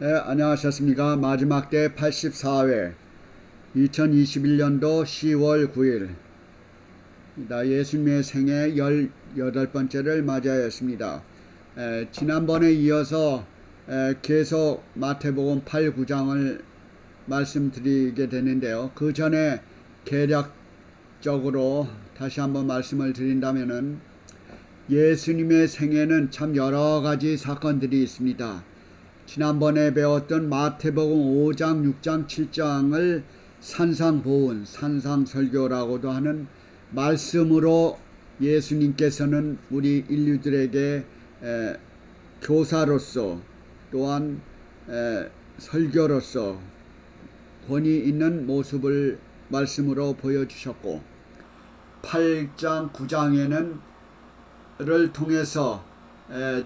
네, 안녕하셨습니까? 마지막 때 84회 2021년도 10월 9일 예수님의 생애 18번째를 맞이하였습니다. 지난번에 이어서 계속 마태복음 8, 9장을 말씀드리게 되는데요. 그 전에 개략적으로 다시 한번 말씀을 드린다면은 예수님의 생애는 참 여러 가지 사건들이 있습니다. 지난번에 배웠던 마태복음 5장, 6장, 7장을 산상보훈, 산상설교라고도 하는 말씀으로 예수님께서는 우리 인류들에게 교사로서 또한 설교로서 권위 있는 모습을 말씀으로 보여주셨고 8장, 9장에는 를 통해서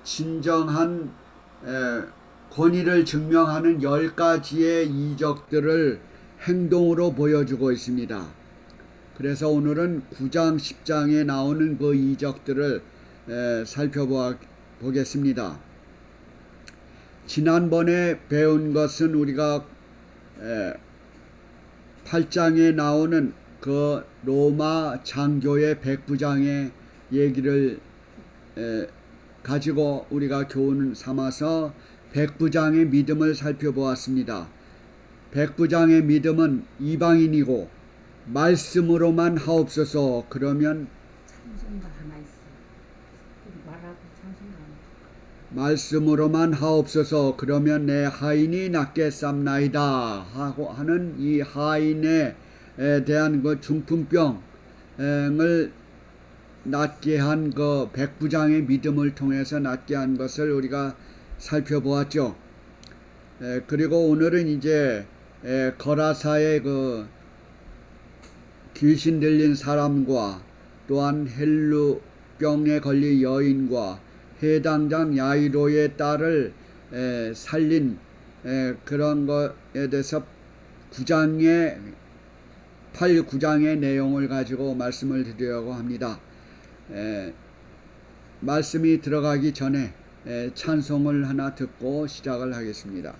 진정한 권위를 증명하는 10가지의 이적들을 행동으로 보여주고 있습니다. 그래서 오늘은 9장, 10장에 나오는 그 이적들을 살펴보겠습니다. 지난번에 배운 것은 우리가 8장에 나오는 그 로마 장교의 백부장의 얘기를 가지고 우리가 교훈을 삼아서 백부장의 믿음을 살펴보았습니다. 백부장의 믿음은 이방인이고 말씀으로만 하옵소서 그러면 찬송가 하나 있어. 말하고 찬송가 하나. 말씀으로만 하옵소서 그러면 내 하인이 낫게 쌈나이다 하고 하는 이 하인에 대한 그 중풍병을 낫게 한 그 백부장의 믿음을 통해서 낫게 한 것을 우리가 살펴보았죠. 그리고 오늘은 이제 거라사의 그 귀신 들린 사람과 또한 헬루병에 걸린 여인과 해당장 야이로의 딸을 살린 그런 것에 대해서 9장의 8, 9장의 내용을 가지고 말씀을 드리려고 합니다. 말씀이 들어가기 전에 찬송을 하나 듣고 시작을 하겠습니다.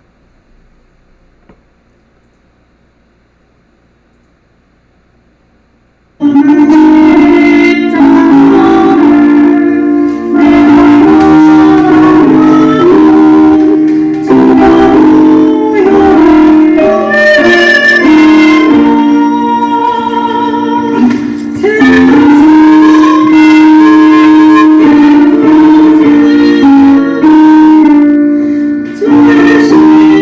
Thank you.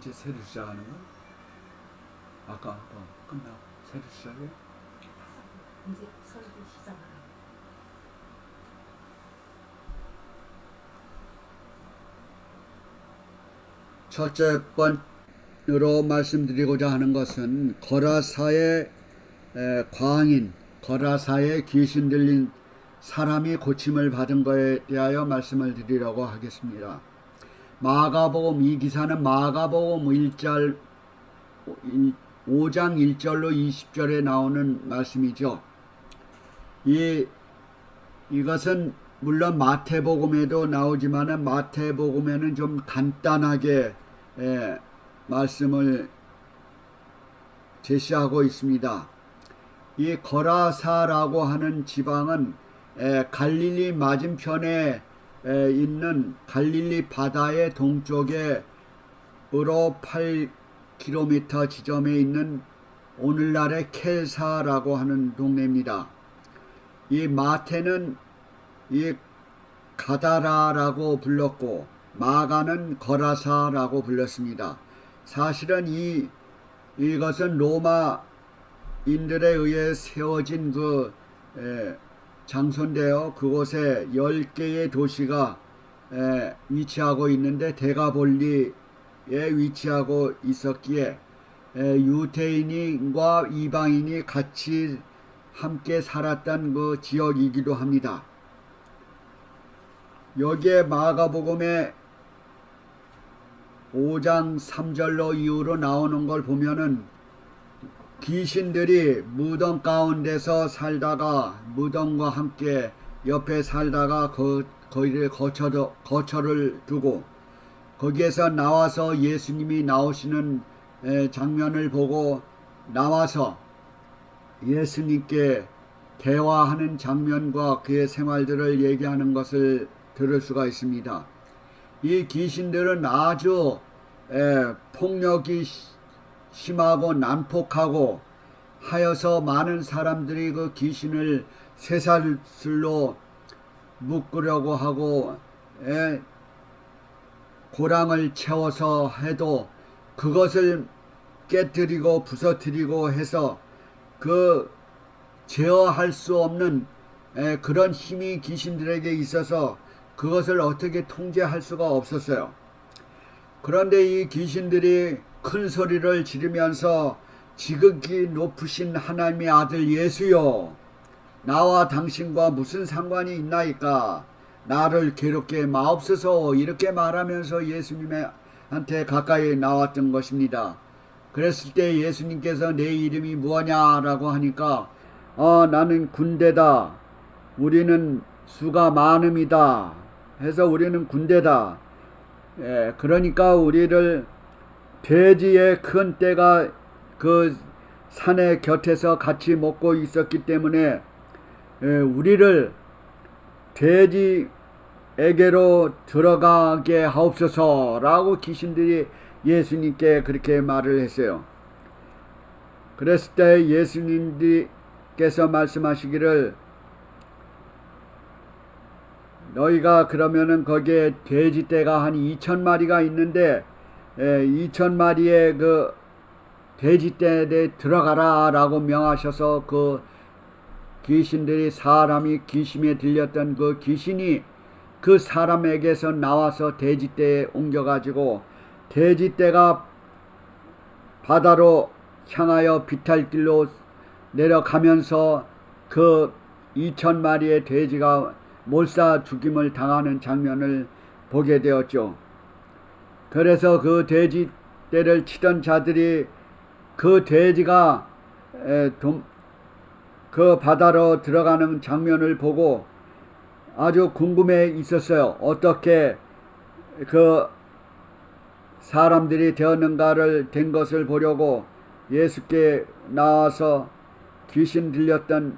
이제 새로 시작하는 거야? 아까 끝나고 새로 시작해? 이제 설교 시작하라. 첫째 번으로 말씀드리고자 하는 것은 거라사의 광인, 거라사의 귀신 들린 사람이 고침을 받은 것에 대하여 말씀을 드리려고 하겠습니다. 마가복음, 이 기사는 마가복음 5장 1절로 20절에 나오는 말씀이죠. 이것은 물론 마태복음에도 나오지만 마태복음에는 좀 간단하게 말씀을 제시하고 있습니다. 이 거라사라고 하는 지방은 갈릴리 맞은편에 있는 갈릴리 바다의 동쪽에 으로 8km 지점에 있는 오늘날의 켈사라고 하는 동네입니다. 이 마태는 이 가다라라고 불렀고 마가는 거라사라고 불렀습니다. 사실은 이것은 로마인들에 의해 세워진 그 장소인데요. 그곳에 10개의 도시가 위치하고 있는데 데가볼리에 위치하고 있었기에 유대인과 이방인이 같이 함께 살았던 그 지역이기도 합니다. 여기에 마가복음의 5장 3절로 이후로 나오는 걸 보면은 귀신들이 무덤 가운데서 살다가 무덤과 함께 옆에 살다가 거기에 거처를 두고 거기에서 나와서 예수님이 나오시는 장면을 보고 나와서 예수님께 대화하는 장면과 그의 생활들을 얘기하는 것을 들을 수가 있습니다. 이 귀신들은 아주 폭력이 심하고 난폭하고 하여서 많은 사람들이 그 귀신을 쇠사슬로 묶으려고 하고 고랑을 채워서 해도 그것을 깨뜨리고 부서뜨리고 해서 그 제어할 수 없는 그런 힘이 귀신들에게 있어서 그것을 어떻게 통제할 수가 없었어요. 그런데 이 귀신들이 큰 소리를 지르면서 지극히 높으신 하나님의 아들 예수여, 나와 당신과 무슨 상관이 있나이까? 나를 괴롭게 마옵소서. 이렇게 말하면서 예수님한테 가까이 나왔던 것입니다. 그랬을 때 예수님께서 내 이름이 무엇냐라고 하니까 나는 군대다. 우리는 수가 많음이다. 해서 우리는 군대다. 그러니까 우리를 돼지의 큰 떼가 그 산의 곁에서 같이 먹고 있었기 때문에 우리를 돼지에게로 들어가게 하옵소서라고 귀신들이 예수님께 그렇게 말을 했어요. 그랬을 때 예수님께서 말씀하시기를 너희가 그러면은 거기에 돼지떼가 한 2,000마리가 있는데 2,000마리의 그 돼지떼에 들어가라 라고 명하셔서 그 귀신들이 사람이 귀신에 들렸던 그 귀신이 그 사람에게서 나와서 돼지떼에 옮겨가지고 돼지떼가 바다로 향하여 비탈길로 내려가면서 그 2,000마리의 돼지가 몰사 죽임을 당하는 장면을 보게 되었죠. 그래서 그 돼지떼를 치던 자들이 그 돼지가 그 바다로 들어가는 장면을 보고 아주 궁금해 있었어요. 어떻게 그 사람들이 되었는가를 된 것을 보려고 예수께 나와서 귀신 들렸던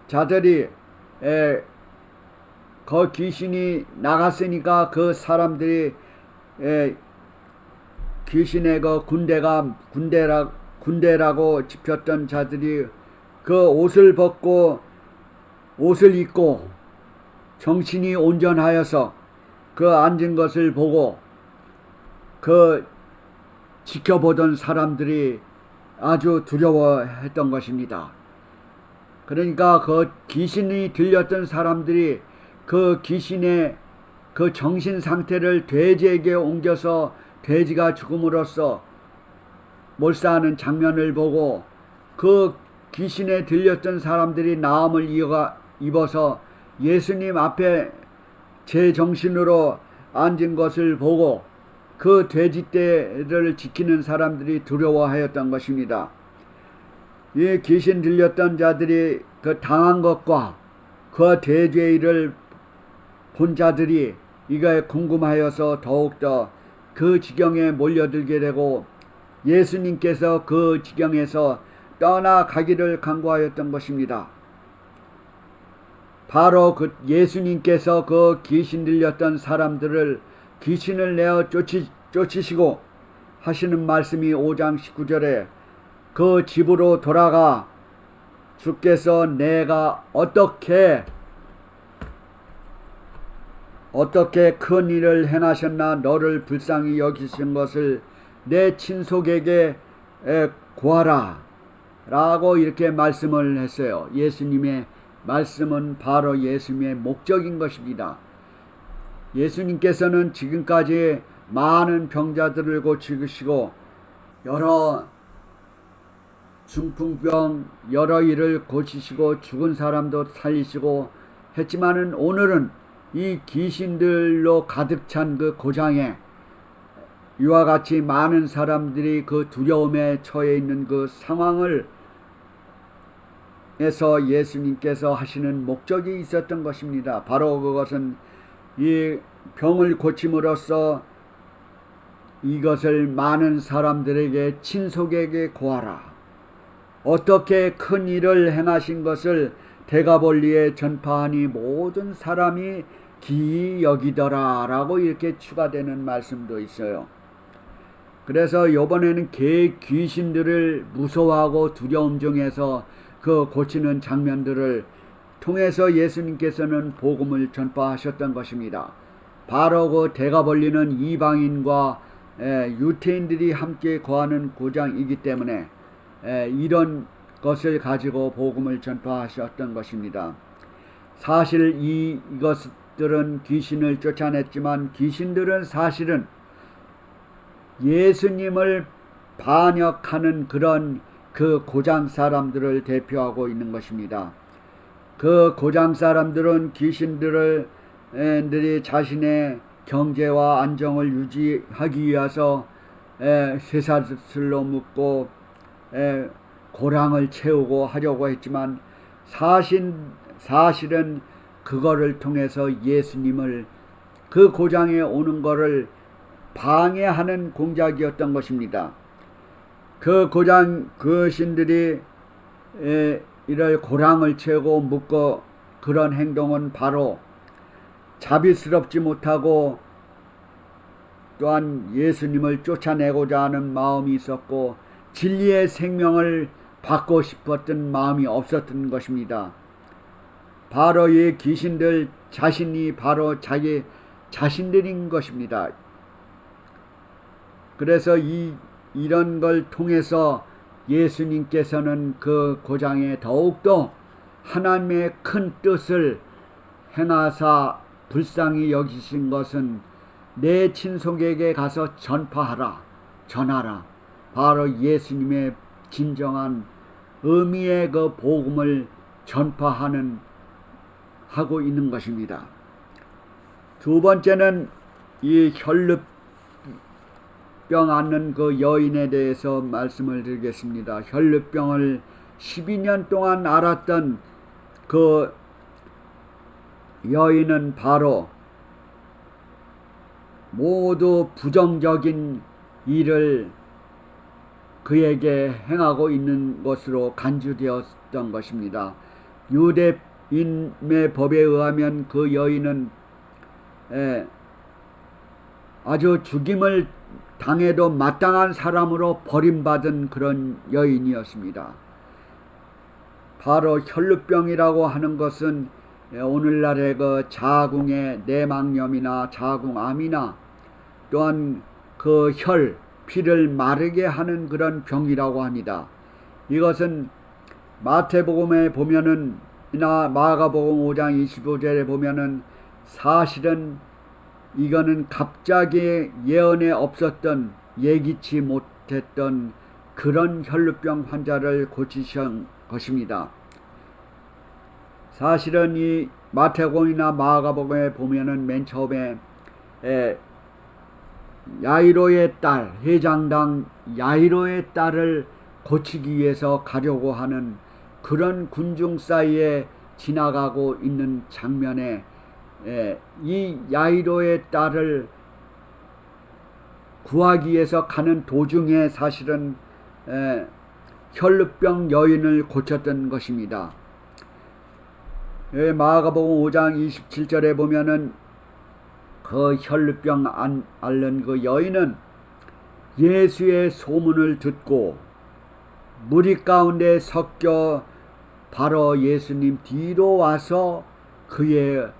자들이 그 귀신이 나갔으니까 그 사람들이 귀신의 그 군대라고 짚었던 자들이 그 옷을 벗고 옷을 입고 정신이 온전하여서 그 앉은 것을 보고 그 지켜보던 사람들이 아주 두려워했던 것입니다. 그러니까 그 귀신이 들렸던 사람들이 그 귀신의 그 정신 상태를 돼지에게 옮겨서 돼지가 죽음으로써 몰사하는 장면을 보고 그 귀신에 들렸던 사람들이 나음을 입어서 예수님 앞에 제 정신으로 앉은 것을 보고 그 돼지떼를 지키는 사람들이 두려워하였던 것입니다. 이 귀신 들렸던 자들이 그 당한 것과 그 돼지의 일을 본 자들이 이거에 궁금하여서 더욱더 그 지경에 몰려들게 되고 예수님께서 그 지경에서 떠나가기를 간구하였던 것입니다. 바로 그 예수님께서 그 귀신 들렸던 사람들을 귀신을 내어 쫓으시고 하시는 말씀이 5장 19절에 그 집으로 돌아가 주께서 내가 어떻게 큰 일을 행하셨나 너를 불쌍히 여기신 것을 내 친속에게 구하라 라고 이렇게 말씀을 했어요. 예수님의 말씀은 바로 예수님의 목적인 것입니다. 예수님께서는 지금까지 많은 병자들을 고치시고 여러 중풍병 여러 일을 고치시고 죽은 사람도 살리시고 했지만은 오늘은 이 귀신들로 가득 찬 그 고장에 이와 같이 많은 사람들이 그 두려움에 처해 있는 그 상황을 에서 예수님께서 하시는 목적이 있었던 것입니다. 바로 그것은 이 병을 고침으로써 이것을 많은 사람들에게 친속에게 고하라. 어떻게 큰 일을 행하신 것을 대가볼리에 전파하니 모든 사람이 기이 여기더라 라고 이렇게 추가되는 말씀도 있어요. 그래서 이번에는 귀신들을 무서워하고 두려움 중에서 그 고치는 장면들을 통해서 예수님께서는 복음을 전파하셨던 것입니다. 바로 그 대가벌리는 이방인과 유태인들이 함께 거하는 고장이기 때문에 이런 것을 가지고 복음을 전파하셨던 것입니다. 사실 이것들은 귀신을 쫓아냈지만 귀신들은 사실은 예수님을 반역하는 그런 그 고장 사람들을 대표하고 있는 것입니다. 그 고장 사람들은 귀신들이 자신의 경제와 안정을 유지하기 위해서 쇠사슬로 묶고 고랑을 채우고 하려고 했지만 사실은 그거를 통해서 예수님을 그 고장에 오는 것을 방해하는 공작이었던 것입니다. 그 고장 그 신들이 이를 고랑을 채우고 묶어 그런 행동은 바로 자비스럽지 못하고 또한 예수님을 쫓아내고자 하는 마음이 있었고 진리의 생명을 받고 싶었던 마음이 없었던 것입니다. 바로 이 귀신들 자신이 바로 자기 자신들인 것입니다. 그래서 이런 걸 통해서 예수님께서는 그 고장에 더욱더 하나님의 큰 뜻을 행하사 불쌍히 여기신 것은 내 친속에게 가서 전하라. 바로 예수님의 진정한 의미의 그 복음을 하고 있는 것입니다. 두 번째는 이 혈루병 앓는 그 여인에 대해서 말씀을 드리겠습니다. 혈루병을 12년 동안 앓았던 그 여인은 바로 모두 부정적인 일을 그에게 행하고 있는 것으로 간주되었던 것입니다. 유대인의 법에 의하면 그 여인은 아주 죽임을 당해도 마땅한 사람으로 버림받은 그런 여인이었습니다. 바로 혈루병이라고 하는 것은 오늘날의 그 자궁의 내막염이나 자궁암이나 또한 그 피를 마르게 하는 그런 병이라고 합니다. 이것은 마태복음에 보면은 이나 마가복음 5장 25절에 보면은 사실은 이거는 갑자기 예언에 없었던 예기치 못했던 그런 혈루병 환자를 고치신 것입니다. 사실은 이 마태복음이나 마가복음에 보면은 맨 처음에 야이로의 딸, 회장당 야이로의 딸을 고치기 위해서 가려고 하는 그런 군중 사이에 지나가고 있는 장면에 이 야이로의 딸을 구하기 위해서 가는 도중에 사실은 혈루병 여인을 고쳤던 것입니다. 마가복음 5장 27절에 보면은 그 혈루병 앓는 그 여인은 예수의 소문을 듣고 무리 가운데 섞여 바로 예수님 뒤로 와서 그의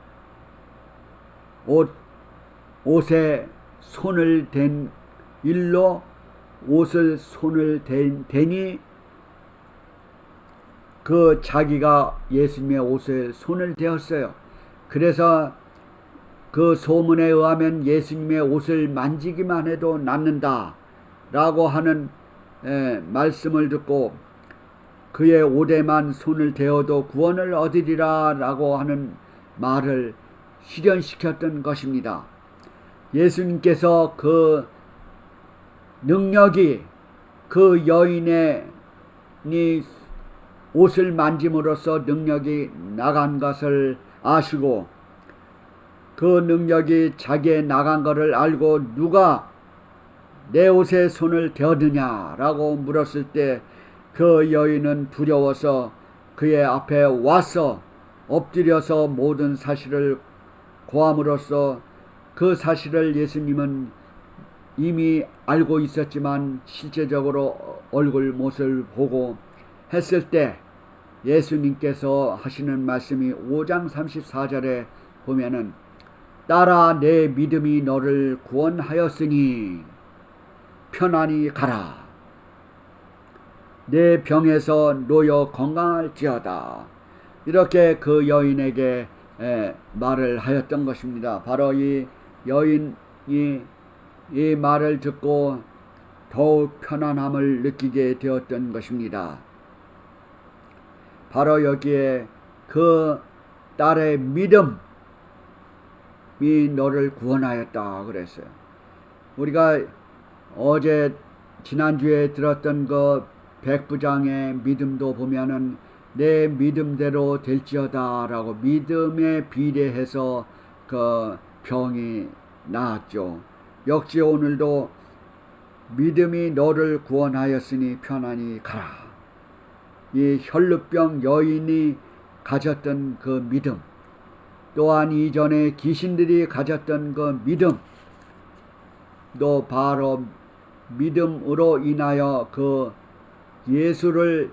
옷에 손을 댄 일로 옷을 손을 대니 그 자기가 예수님의 옷에 손을 대었어요. 그래서 그 소문에 의하면 예수님의 옷을 만지기만 해도 낫는다 라고 하는 말씀을 듣고 그의 옷에만 손을 대어도 구원을 얻으리라 라고 하는 말을 실현시켰던 것입니다. 예수님께서 그 능력이 그 여인의 옷을 만짐으로써 능력이 나간 것을 아시고 그 능력이 자기의 나간 것을 알고 누가 내 옷에 손을 대었느냐라고 물었을 때 그 여인은 두려워서 그의 앞에 와서 엎드려서 모든 사실을 고함으로써 그 사실을 예수님은 이미 알고 있었지만 실제적으로 얼굴 모습을 보고 했을 때 예수님께서 하시는 말씀이 5장 34절에 보면은 딸아 내 믿음이 너를 구원하였으니 편안히 가라. 내 병에서 놓여 건강할지어다. 이렇게 그 여인에게 말을 하였던 것입니다. 바로 이 여인이 이 말을 듣고 더욱 편안함을 느끼게 되었던 것입니다. 바로 여기에 그 딸의 믿음이 너를 구원하였다 그랬어요. 우리가 어제 지난주에 들었던 그 백부장의 믿음도 보면은 내 믿음대로 될지어다 라고 믿음에 비례해서 그 병이 나았죠. 역시 오늘도 믿음이 너를 구원하였으니 편안히 가라. 이 혈루병 여인이 가졌던 그 믿음, 또한 이전에 귀신들이 가졌던 그 믿음, 또 바로 믿음으로 인하여 그 예수를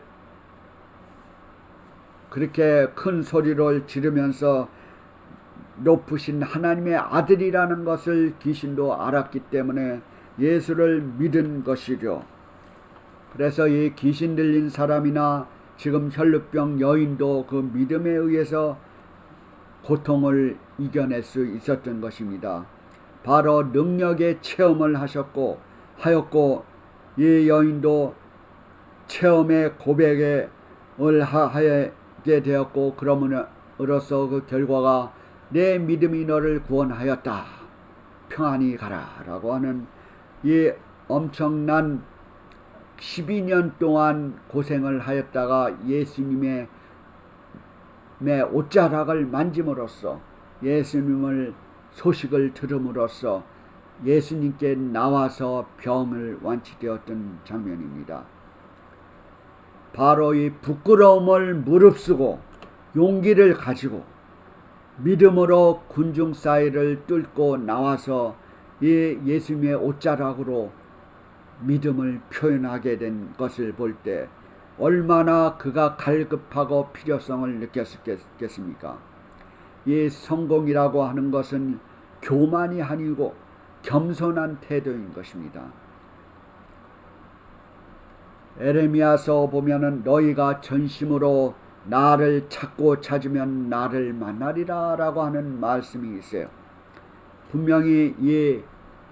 그렇게 큰 소리를 지르면서 높으신 하나님의 아들이라는 것을 귀신도 알았기 때문에 예수를 믿은 것이죠. 그래서 이 귀신 들린 사람이나 지금 혈루병 여인도 그 믿음에 의해서 고통을 이겨낼 수 있었던 것입니다. 바로 능력의 체험을 하였고 이 여인도 체험의 고백을 하게 되었고 그러므로써 그 결과가 내 믿음이 너를 구원하였다. 평안히 가라 라고 하는 이 엄청난 12년 동안 고생을 하였다가 예수님의 옷자락을 만짐으로써 예수님을 소식을 들음으로써 예수님께 나와서 병을 완치되었던 장면입니다. 바로 이 부끄러움을 무릅쓰고 용기를 가지고 믿음으로 군중 사이를 뚫고 나와서 이 예수님의 옷자락으로 믿음을 표현하게 된 것을 볼 때 얼마나 그가 갈급하고 필요성을 느꼈겠습니까? 이 성공이라고 하는 것은 교만이 아니고 겸손한 태도인 것입니다. 에레미야서 보면은 너희가 전심으로 나를 찾고 찾으면 나를 만나리라 라고 하는 말씀이 있어요. 분명히 이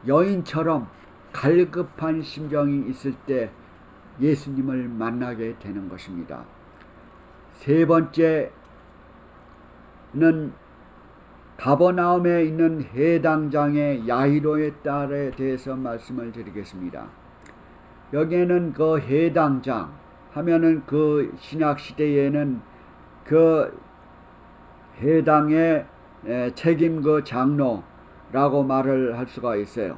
여인처럼 갈급한 심정이 있을 때 예수님을 만나게 되는 것입니다. 세 번째는 가버나움에 있는 해당장의 야이로의 딸에 대해서 말씀을 드리겠습니다. 여기에는 그 해당장 하면은 그 신약 시대에는 그 해당의 책임 그 장로라고 말을 할 수가 있어요.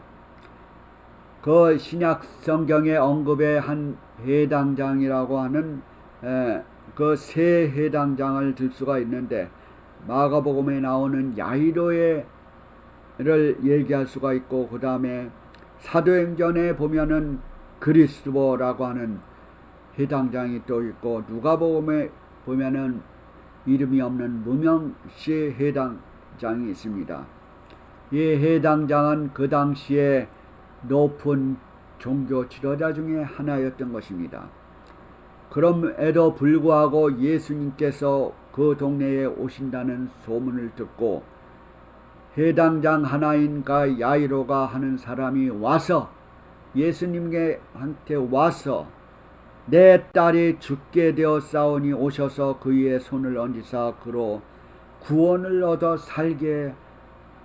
그 신약 성경에 언급의 한 해당장이라고 하는 그 세 해당장을 들 수가 있는데, 마가복음에 나오는 야이로를 얘기할 수가 있고, 그 다음에 사도행전에 보면은 그리스도라고 하는 해당장이 또 있고, 누가복음에 보면은 이름이 없는 무명시 해당장이 있습니다. 이 해당장은 그 당시에 높은 종교 지도자 중에 하나였던 것입니다. 그럼에도 불구하고 예수님께서 그 동네에 오신다는 소문을 듣고 해당장 하나인 야이로가 하는 사람이 와서 예수님한테 와서 내 딸이 죽게 되었사오니 오셔서 그의 손을 얹으사 그로 구원을 얻어 살게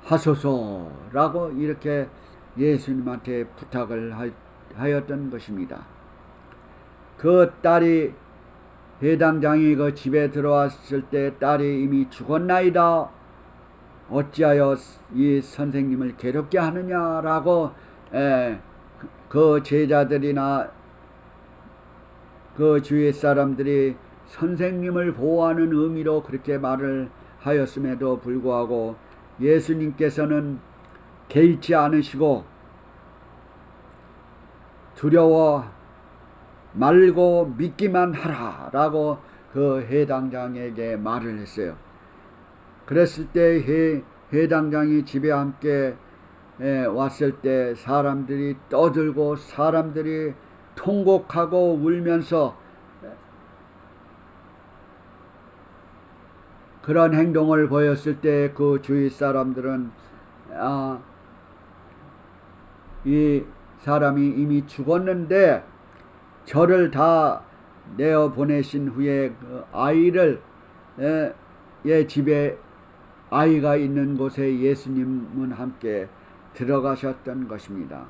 하소서라고 이렇게 예수님한테 부탁을 하였던 것입니다. 그 딸이 해당장이 그 집에 들어왔을 때 딸이 이미 죽었나이다. 어찌하여 이 선생님을 괴롭게 하느냐라고 그 제자들이나 그 주위 사람들이 선생님을 보호하는 의미로 그렇게 말을 하였음에도 불구하고 예수님께서는 개의치 않으시고 두려워 말고 믿기만 하라 라고 그 해당장에게 말을 했어요. 그랬을 때 해당장이 집에 함께 왔을 때 사람들이 떠들고 사람들이 통곡하고 울면서 그런 행동을 보였을 때 그 주위 사람들은 이 사람이 이미 죽었는데 저를 다 내어 보내신 후에 그 아이를 집에 아이가 있는 곳에 예수님은 함께 들어가셨던 것입니다.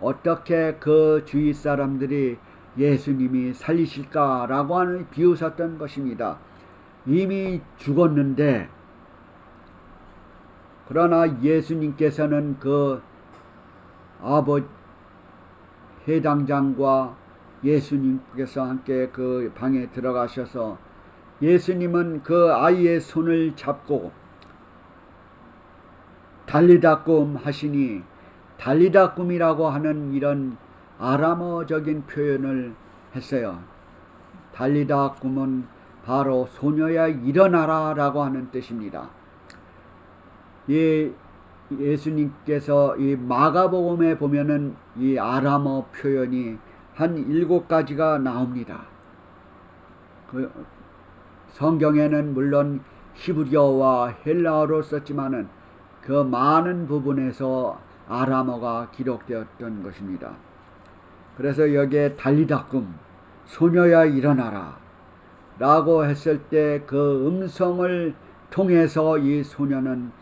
어떻게 그 주위 사람들이 예수님이 살리실까라고 하는 비웃었던 것입니다. 이미 죽었는데, 그러나 예수님께서는 그 해당장과 예수님께서 함께 그 방에 들어가셔서 예수님은 그 아이의 손을 잡고 달리다꿈 하시니, 달리다꿈이라고 하는 이런 아람어적인 표현을 했어요. 달리다꿈은 바로 소녀야 일어나라 라고 하는 뜻입니다. 예수님께서 이 마가복음에 보면은 이 아람어 표현이 한 7가지가 나옵니다. 그 성경에는 물론 히브리어와 헬라어로 썼지만은 그 많은 부분에서 아람어가 기록되었던 것입니다. 그래서 여기에 달리다꿈, 소녀야 일어나라 라고 했을 때 그 음성을 통해서 이 소녀는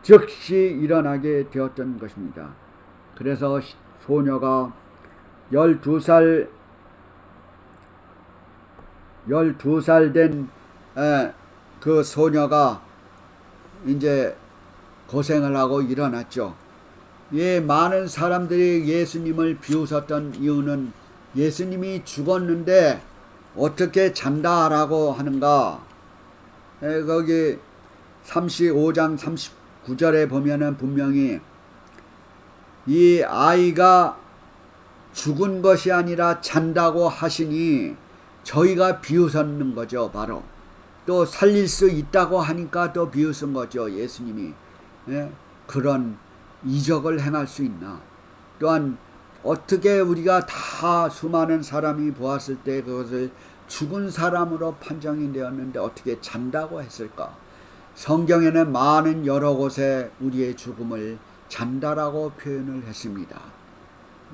즉시 일어나게 되었던 것입니다. 그래서 소녀가 12살 된 그 소녀가 이제 고생을 하고 일어났죠. 많은 사람들이 예수님을 비웃었던 이유는 예수님이 죽었는데 어떻게 잔다라고 하는가. 거기 35장 39절에 보면은 분명히 이 아이가 죽은 것이 아니라 잔다고 하시니 저희가 비웃었는 거죠. 바로 또 살릴 수 있다고 하니까 또 비웃은 거죠. 예수님이 그런 이적을 행할 수 있나. 또한 어떻게 우리가 다 수많은 사람이 보았을 때 그것을 죽은 사람으로 판정이 되었는데 어떻게 잔다고 했을까? 성경에는 많은 여러 곳에 우리의 죽음을 잔다라고 표현을 했습니다.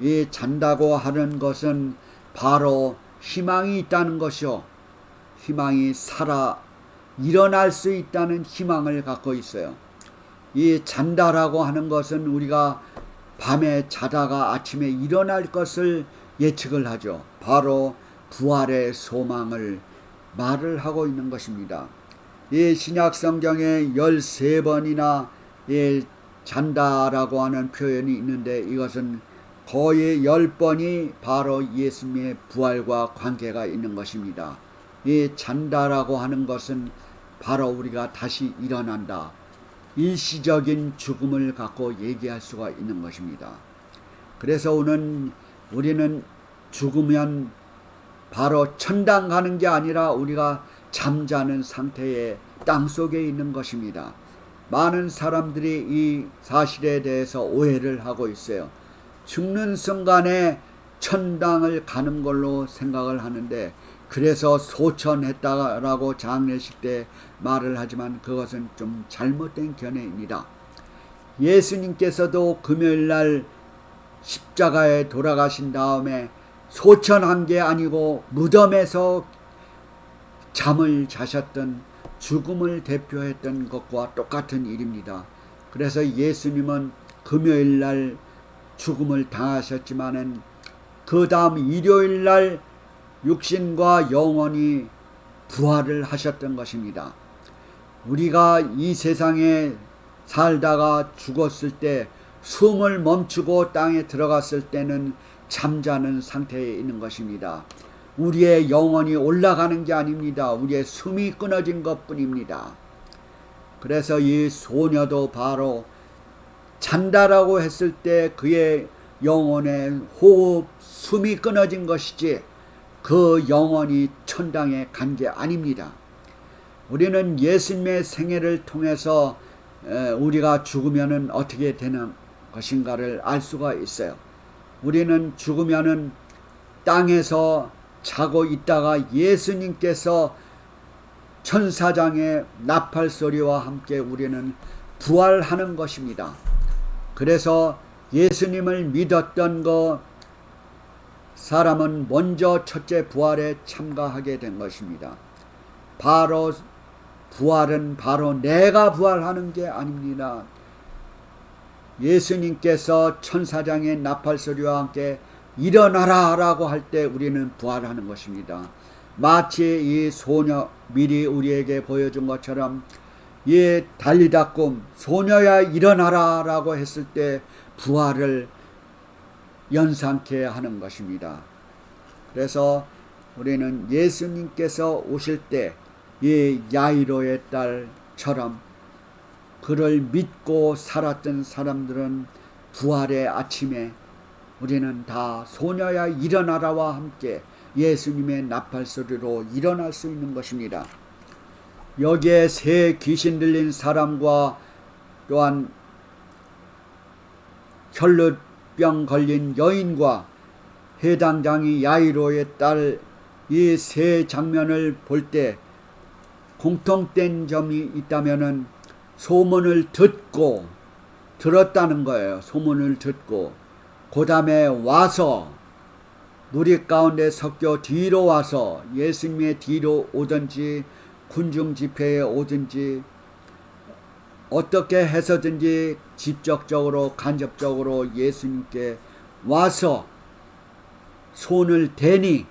이 잔다고 하는 것은 바로 희망이 있다는 것이요. 희망이 살아 일어날 수 있다는 희망을 갖고 있어요. 이 잔다라고 하는 것은 우리가 밤에 자다가 아침에 일어날 것을 예측을 하죠. 바로 부활의 소망을 말을 하고 있는 것입니다. 이 신약 성경에 13번이나 잔다라고 하는 표현이 있는데 이것은 거의 10번이 바로 예수님의 부활과 관계가 있는 것입니다. 이 잔다라고 하는 것은 바로 우리가 다시 일어난다. 일시적인 죽음을 갖고 얘기할 수가 있는 것입니다. 그래서 우리는 죽으면 바로 천당 가는 게 아니라 우리가 잠자는 상태에 땅속에 있는 것입니다. 많은 사람들이 이 사실에 대해서 오해를 하고 있어요. 죽는 순간에 천당을 가는 걸로 생각을 하는데 그래서 소천했다라고 장례식 때 말을 하지만 그것은 좀 잘못된 견해입니다. 예수님께서도 금요일날 십자가에 돌아가신 다음에 소천한 게 아니고 무덤에서 잠을 자셨던 죽음을 대표했던 것과 똑같은 일입니다. 그래서 예수님은 금요일날 죽음을 당하셨지만은 그 다음 일요일날 육신과 영혼이 부활을 하셨던 것입니다. 우리가 이 세상에 살다가 죽었을 때 숨을 멈추고 땅에 들어갔을 때는 잠자는 상태에 있는 것입니다. 우리의 영혼이 올라가는 게 아닙니다. 우리의 숨이 끊어진 것뿐입니다. 그래서 이 소녀도 바로 잔다라고 했을 때 그의 영혼의 호흡, 숨이 끊어진 것이지 그 영혼이 천당에 간 게 아닙니다. 우리는 예수님의 생애를 통해서 우리가 죽으면 어떻게 되는 것인가를 알 수가 있어요. 우리는 죽으면 땅에서 자고 있다가 예수님께서 천사장의 나팔소리와 함께 우리는 부활하는 것입니다. 그래서 예수님을 믿었던 사람은 먼저 첫째 부활에 참가하게 된 것입니다. 바로 부활은 바로 내가 부활하는 게 아닙니다. 예수님께서 천사장의 나팔소리와 함께 일어나라 라고 할 때 우리는 부활하는 것입니다. 마치 이 소녀 미리 우리에게 보여준 것처럼 이 달리다 꿈 소녀야 일어나라 라고 했을 때 부활을 연상케 하는 것입니다. 그래서 우리는 예수님께서 오실 때 이 야이로의 딸처럼 그를 믿고 살았던 사람들은 부활의 아침에 우리는 다 소녀야 일어나라와 함께 예수님의 나팔소리로 일어날 수 있는 것입니다. 여기에 새 귀신 들린 사람과 또한 혈루병 걸린 여인과 해당장이 야이로의 딸 이 세 장면을 볼 때 공통된 점이 있다면은 소문을 듣고 들었다는 거예요. 소문을 듣고 그 다음에 와서 무리 가운데 섞여 뒤로 와서 예수님의 뒤로 오든지 군중 집회에 오든지 어떻게 해서든지 직접적으로 간접적으로 예수님께 와서 손을 대니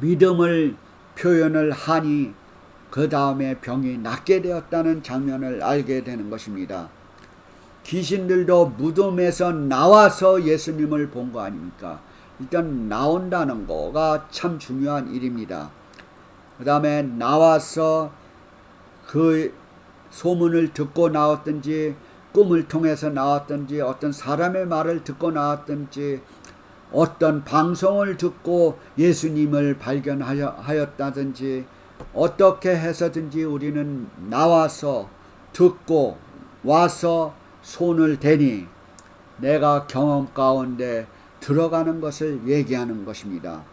믿음을 표현을 하니 그 다음에 병이 낫게 되었다는 장면을 알게 되는 것입니다. 귀신들도 무덤에서 나와서 예수님을 본 거 아닙니까? 일단 나온다는 거가 참 중요한 일입니다. 그 다음에 나와서 그 소문을 듣고 나왔든지 꿈을 통해서 나왔든지 어떤 사람의 말을 듣고 나왔든지 어떤 방송을 듣고 예수님을 발견하였다든지 어떻게 해서든지 우리는 나와서 듣고 와서 손을 대니 내가 경험 가운데 들어가는 것을 얘기하는 것입니다.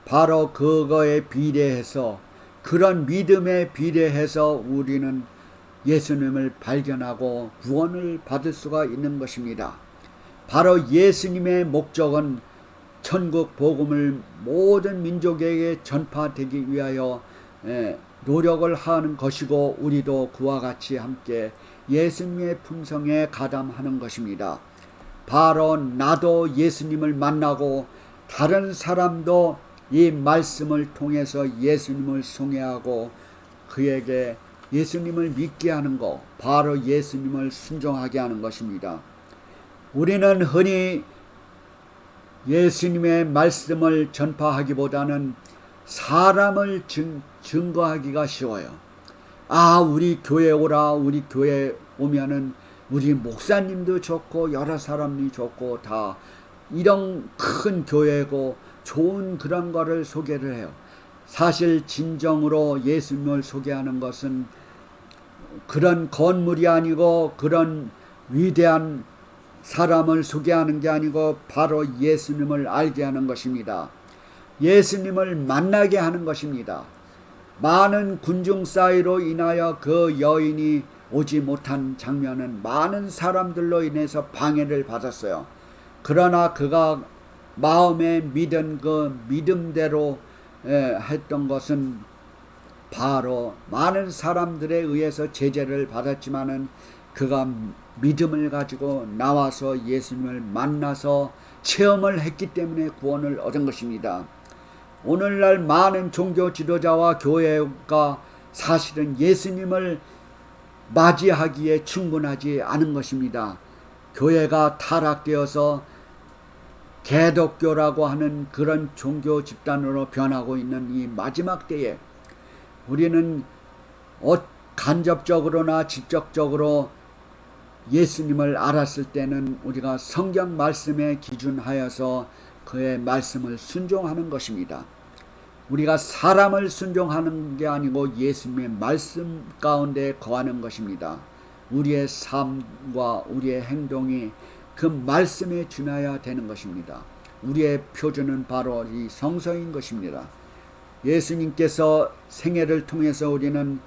바로 그거에 비례해서, 그런 믿음에 비례해서 우리는 예수님을 발견하고 구원을 받을 수가 있는 것입니다. 바로 예수님의 목적은 천국 복음을 모든 민족에게 전파되기 위하여 노력을 하는 것이고, 우리도 그와 같이 함께 예수님의 품성에 가담하는 것입니다. 바로 나도 예수님을 만나고 다른 사람도 이 말씀을 통해서 예수님을 소개하고 그에게 예수님을 믿게 하는 것, 바로 예수님을 순종하게 하는 것입니다. 우리는 흔히 예수님의 말씀을 전파하기보다는 사람을 증거하기가 쉬워요. 우리 교회 오라, 우리 교회 오면은 우리 목사님도 좋고 여러 사람이 좋고 다 이런 큰 교회고 좋은 그런 거를 소개를 해요. 사실 진정으로 예수님을 소개하는 것은 그런 건물이 아니고 그런 위대한 사람을 소개하는 게 아니고 바로 예수님을 알게 하는 것입니다. 예수님을 만나게 하는 것입니다. 많은 군중 사이로 인하여 그 여인이 오지 못한 장면은 많은 사람들로 인해서 방해를 받았어요. 그러나 그가 마음에 믿은 그 믿음대로 했던 것은 바로 많은 사람들에 의해서 제재를 받았지만은 그가 믿음을 가지고 나와서 예수님을 만나서 체험을 했기 때문에 구원을 얻은 것입니다. 오늘날 많은 종교 지도자와 교회가 사실은 예수님을 맞이하기에 충분하지 않은 것입니다. 교회가 타락되어서 개독교라고 하는 그런 종교 집단으로 변하고 있는 이 마지막 때에 우리는 간접적으로나 직접적으로 예수님을 알았을 때는 우리가 성경 말씀에 기준하여서 그의 말씀을 순종하는 것입니다. 우리가 사람을 순종하는 게 아니고 예수님의 말씀 가운데 거하는 것입니다. 우리의 삶과 우리의 행동이 그 말씀에 준하여야 되는 것입니다. 우리의 표준은 바로 이 성서인 것입니다. 예수님께서 생애를 통해서 우리는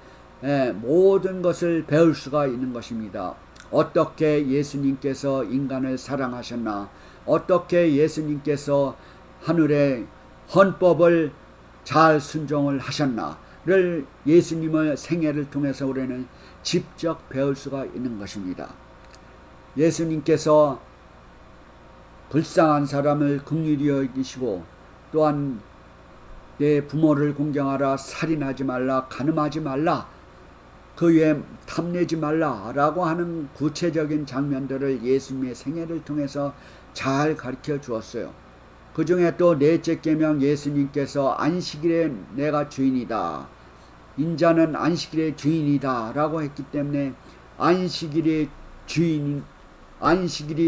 모든 것을 배울 수가 있는 것입니다. 어떻게 예수님께서 인간을 사랑하셨나, 어떻게 예수님께서 하늘의 헌법을 잘 순종을 하셨나를 예수님의 생애를 통해서 우리는 직접 배울 수가 있는 것입니다. 예수님께서 불쌍한 사람을 긍휼히 여기시고 또한 내 부모를 공경하라, 살인하지 말라, 간음하지 말라, 그 외에 탐내지 말라 라고 하는 구체적인 장면들을 예수님의 생애를 통해서 잘 가르쳐 주었어요. 그 중에 또 넷째 계명, 예수님께서 안식일에 내가 주인이다, 인자는 안식일의 주인이다 라고 했기 때문에 안식일이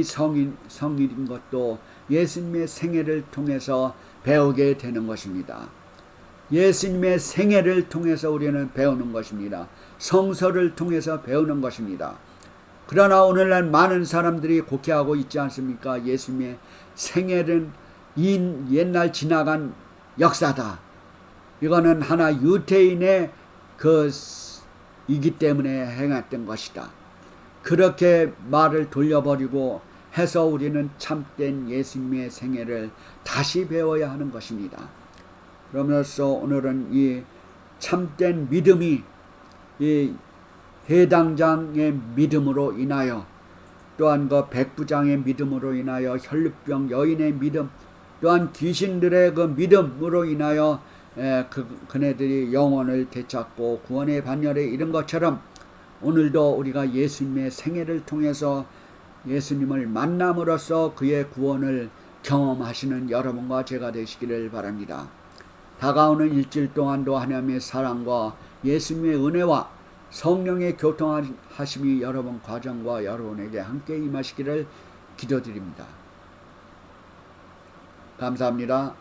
성일인 것도 예수님의 생애를 통해서 배우게 되는 것입니다. 예수님의 생애를 통해서 우리는 배우는 것입니다. 성서를 통해서 배우는 것입니다. 그러나 오늘날 많은 사람들이 곡해하고 있지 않습니까? 예수님의 생애는 옛날 지나간 역사다. 이거는 하나 유태인의 이기 때문에 행했던 것이다. 그렇게 말을 돌려버리고 해서 우리는 참된 예수님의 생애를 다시 배워야 하는 것입니다. 그러면서 오늘은 이 참된 믿음이 이 대당장의 믿음으로 인하여, 또한 그 백부장의 믿음으로 인하여, 혈루병 여인의 믿음, 또한 귀신들의 그 믿음으로 인하여 그네들이 영혼을 되찾고 구원의 반열에 이른 것처럼 오늘도 우리가 예수님의 생애를 통해서 예수님을 만남으로써 그의 구원을 경험하시는 여러분과 제가 되시기를 바랍니다. 다가오는 일주일 동안도 하나님의 사랑과 예수님의 은혜와 성령의 교통하심이 여러분 가정과 여러분에게 함께 임하시기를 기도드립니다. 감사합니다.